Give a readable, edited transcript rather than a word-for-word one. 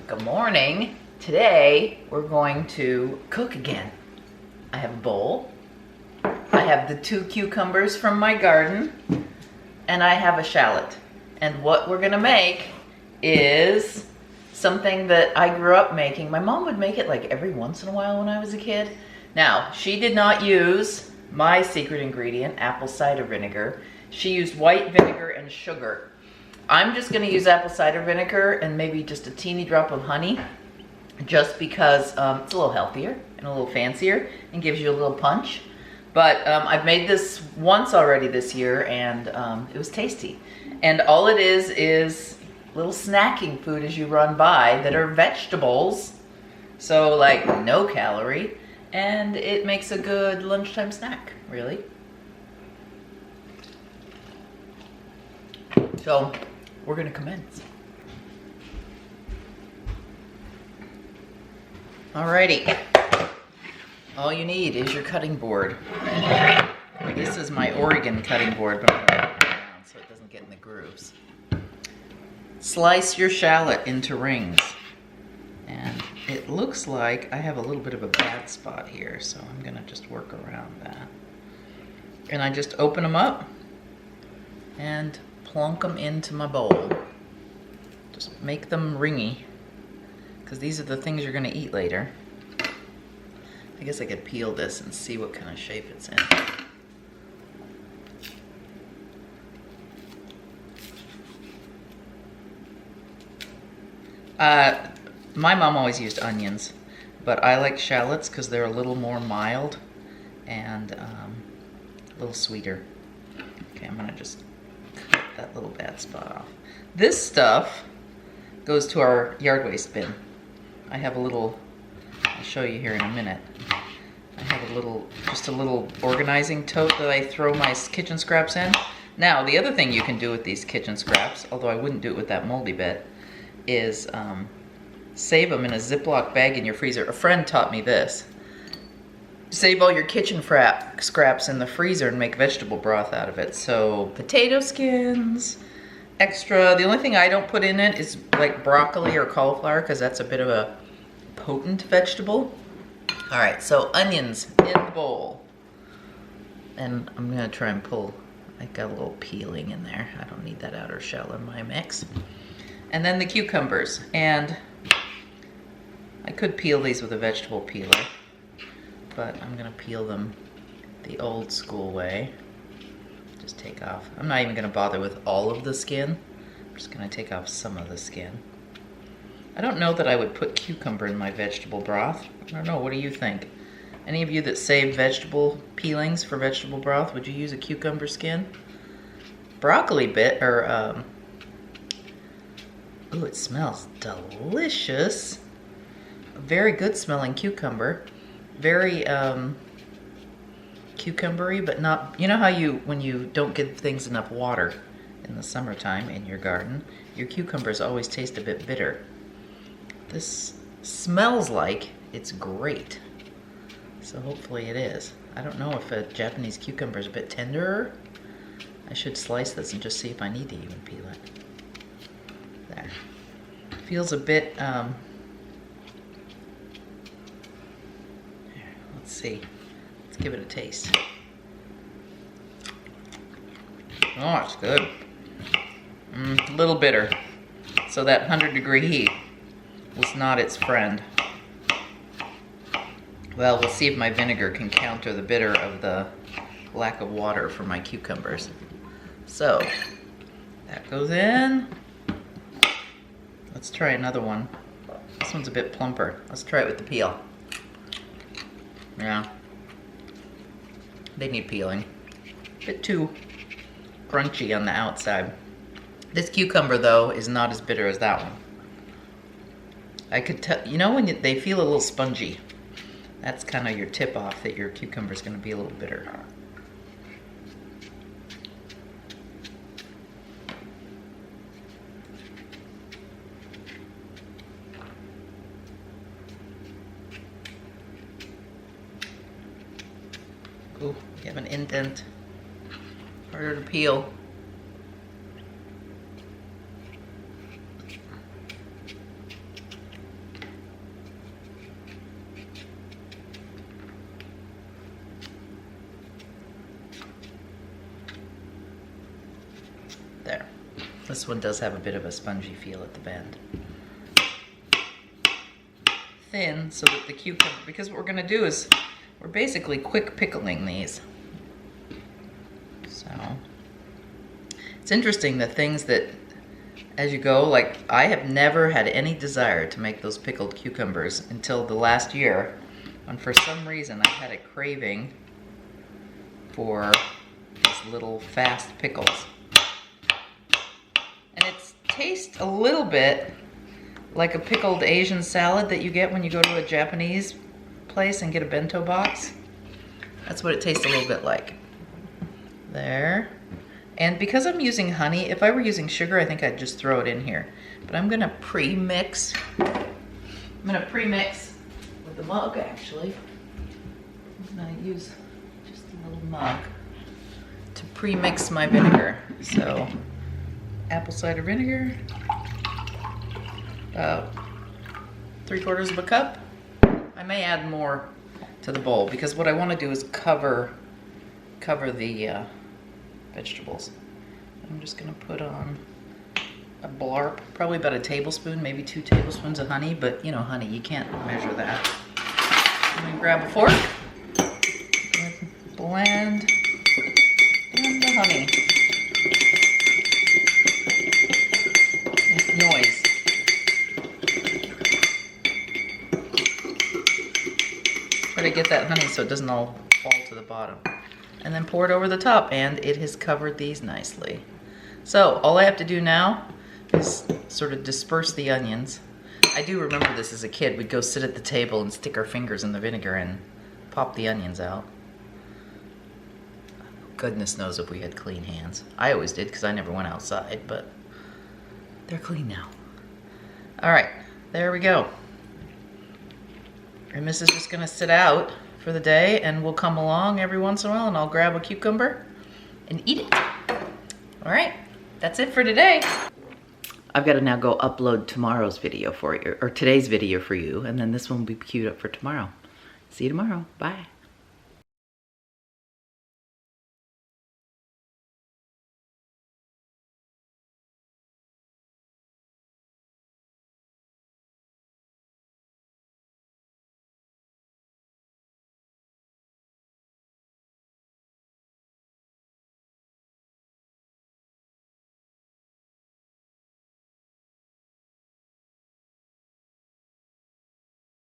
Good morning. Today we're going to cook again. I have a bowl. I have the 2 cucumbers from my garden, and I have a shallot. And what we're gonna make is something that I grew up making. My mom would make it like every once in a while when I was a kid. Now, she did not use my secret ingredient, apple cider vinegar. She used white vinegar and sugar. I'm just gonna use apple cider vinegar and maybe just a teeny drop of honey, just because it's a little healthier and a little fancier and gives you a little punch. But I've made this once already this year, and it was tasty. And all it is little snacking food as you run by that are vegetables, so like no calorie, and it makes a good lunchtime snack, really. So we're gonna commence. Alrighty, all you need is your cutting board. This is my Oregon cutting board, but I'm gonna put it down so it doesn't get in the grooves. Slice your shallot into rings. And it looks like I have a little bit of a bad spot here, so I'm gonna just work around that. And I just open them up and plunk them into my bowl. Just make them ringy, because these are the things you're gonna eat later. I guess I could peel this and see what kind of shape it's in. My mom always used onions, but I like shallots because they're a little more mild and a little sweeter. Okay, I'm gonna just cut that little bad spot off. This stuff goes to our yard waste bin. I have a little, I'll show you here in a minute. I have a little, just a little organizing tote that I throw my kitchen scraps in. Now, the other thing you can do with these kitchen scraps, although I wouldn't do it with that moldy bit, is save them in a Ziploc bag in your freezer. A friend taught me this. Save all your kitchen scraps in the freezer and make vegetable broth out of it. So potato skins, extra. The only thing I don't put in it is like broccoli or cauliflower, because that's a bit of a potent vegetable. All right, so onions in the bowl. And I'm gonna try and pull, I got a little peeling in there. I don't need that outer shell in my mix. And then the cucumbers. And I could peel these with a vegetable peeler, but I'm gonna peel them the old school way. Just take off. I'm not even gonna bother with all of the skin. I'm just gonna take off some of the skin. I don't know that I would put cucumber in my vegetable broth. I don't know, what do you think? Any of you that save vegetable peelings for vegetable broth, would you use a cucumber skin? Broccoli bit, or ooh, it smells delicious. A very good smelling cucumber. Very cucumbery, but not, you know how when you don't give things enough water in the summertime in your garden, your cucumbers always taste a bit bitter. This smells like it's great. So hopefully it is. I don't know if a Japanese cucumber is a bit tenderer. I should slice this and just see if I need to even peel it. There. Feels a bit, let's see. Let's give it a taste. Oh, it's good. A little bitter. So that 100-degree heat was not its friend. Well, we'll see if my vinegar can counter the bitter of the lack of water for my cucumbers. So, that goes in. Let's try another one. This one's a bit plumper. Let's try it with the peel. Yeah. They need peeling. A bit too crunchy on the outside. This cucumber, though, is not as bitter as that one. I could tell, you know when they feel a little spongy? That's kind of your tip off that your cucumber is going to be a little bitter. Ooh, you have an indent. Harder to peel. There. This one does have a bit of a spongy feel at the bend. Thin so that the cucumber, because what we're gonna do is we're basically quick pickling these. So it's interesting the things that as you go, like I have never had any desire to make those pickled cucumbers until the last year when for some reason I had a craving for these little fast pickles. And it tastes a little bit like a pickled Asian salad that you get when you go to a Japanese place and get a bento box. That's what it tastes a little bit like. There. And because I'm using honey, if I were using sugar, I think I'd just throw it in here. But I'm gonna pre-mix. I'm gonna pre-mix with the mug, actually. I'm gonna use just a little mug to pre-mix my vinegar. So, apple cider vinegar, about 3/4 of a cup. I may add more to the bowl because what I want to do is cover the vegetables. I'm just going to put on a blarp, probably about a tablespoon, maybe 2 tablespoons of honey, but you know, honey, you can't measure that. I'm going to grab a fork, blend the honey. With noise. Try to get that honey so it doesn't all fall to the bottom. And then pour it over the top, and it has covered these nicely. So all I have to do now is sort of disperse the onions. I do remember this as a kid. We'd go sit at the table and stick our fingers in the vinegar and pop the onions out. Goodness knows if we had clean hands. I always did because I never went outside, but they're clean now. All right, there we go. And this is just gonna sit out for the day, and we'll come along every once in a while and I'll grab a cucumber and eat it. All right, that's it for today. I've got to now go upload tomorrow's video for you, or today's video for you, and then this one will be queued up for tomorrow. See you tomorrow. Bye.